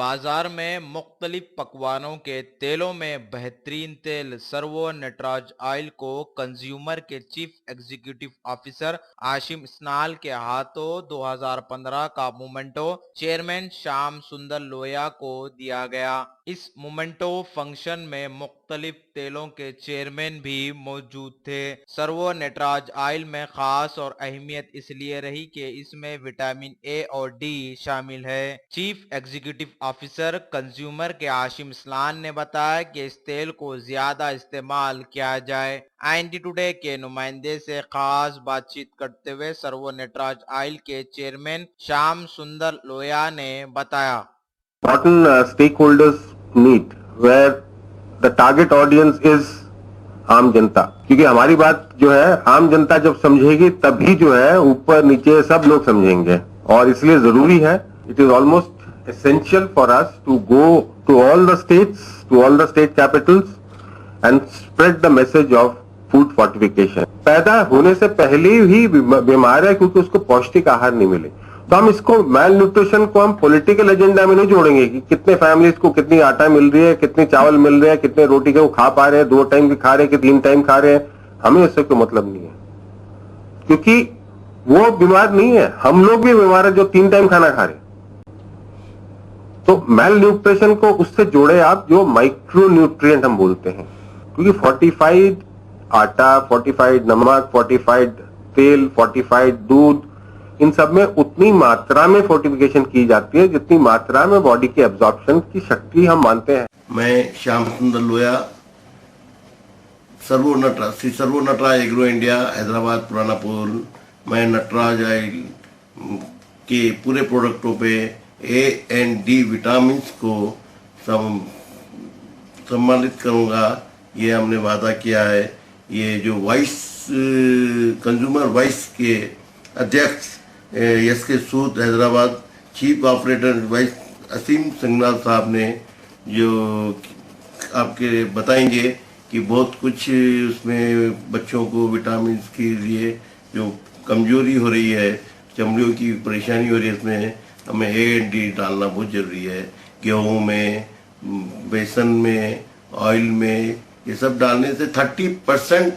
बाजार में मुख्तलिफ पकवानों के तेलों में बेहतरीन तेल सर्वो नटराज ऑयल को कंज्यूमर के चीफ एग्जीक्यूटिव ऑफिसर आशिम इस्नाल के हाथों 2015 का मोमेंटो चेयरमैन श्याम सुंदर लोया को दिया गया। इस मोमेंटो फंक्शन में मुख्तलिफ तेलों के चेयरमैन भी मौजूद थे। सर्वो नटराज ऑयल में खास और अहमियत इसलिए रही कि इसमें विटामिन ए और डी शामिल है। चीफ एग्जीक्यूटिव ऑफिसर कंज्यूमर के आशिम इस्लान ने बताया कि इस तेल को ज्यादा इस्तेमाल किया जाए। IND टुडे के नुमाइंदे से खास बातचीत करते हुए सर्वो नटराज ऑयल के चेयरमैन श्याम सुंदर लोया ने बताया, important stakeholders meet where the target audience is आम जनता, क्योंकि हमारी बात जो है आम जनता जब समझेगी तभी जो है ऊपर नीचे सब लोग समझेंगे, और इसलिए जरूरी है, it is almost essential for us to go to all the states, to all the state capitals and spread the message of food fortification. पैदा होने से पहले ही बीमार है क्योंकि उसको पौष्टिक आहार नहीं मिले। तो हम इसको मेल न्यूट्रिशन को हम पॉलिटिकल एजेंडा में नहीं जोड़ेंगे कि कितने फैमिलीज को कितनी आटा मिल रही है, कितने चावल मिल रहे हैं, कितने रोटी को खा पा रहे हैं, 2 टाइम की खा रहे हैं कि 3 टाइम खा रहे हैं, हमें इससे कोई मतलब नहीं है, क्योंकि वो बीमार नहीं है, हम लोग भी बीमार है जो 3 टाइम खाना खा रहे हैं। तो मेल न्यूट्रिशन को उससे जोड़े आप, जो माइक्रो न्यूट्रिएंट हम बोलते हैं, क्योंकि फोर्टिफाइड आटा, फोर्टिफाइड नमक, फोर्टिफाइड तेल, फोर्टिफाइड दूध, इन सब में उतनी मात्रा में फोर्टिफिकेशन की जाती है जितनी मात्रा में बॉडी के एब्जॉर्प्शन की शक्ति हम मानते हैं। मैं श्याम सुंदर लोया, श्री सर्वो नटराज एग्रो इंडिया, हैदराबाद पुराना पुल। मैं नटराज ऑयल के पूरे प्रोडक्टों पे ए एंड डी विटामिन को सम्मानित करूंगा, ये हमने वादा किया है। ये जो कंज्यूमर वाइस के अध्यक्ष एस के सूद, हैदराबाद चीफ ऑपरेटर वाइस असीम संगनाल साहब ने जो आपके बताएंगे कि बहुत कुछ उसमें बच्चों को विटामिन के लिए जो कमजोरी हो रही है, चमड़ियों की परेशानी हो रही है, इसमें हमें ए एंड डी डालना बहुत जरूरी है। गेहूँ में, बेसन में, ऑयल में, ये सब डालने से 30%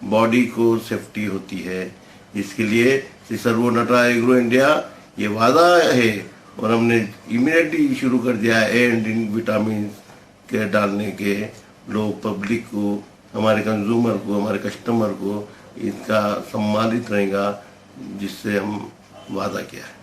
बॉडी को सेफ्टी होती है। इसके लिए श्री सर्वो नटराज एग्रो इंडिया ये वादा है और हमने इमीडिएटली शुरू कर दिया है ए एंड डी विटामिन के डालने के। लोग, पब्लिक को, हमारे कंज्यूमर को, हमारे कस्टमर को इसका सम्मानित रहेगा, जिससे हम वादा किया है।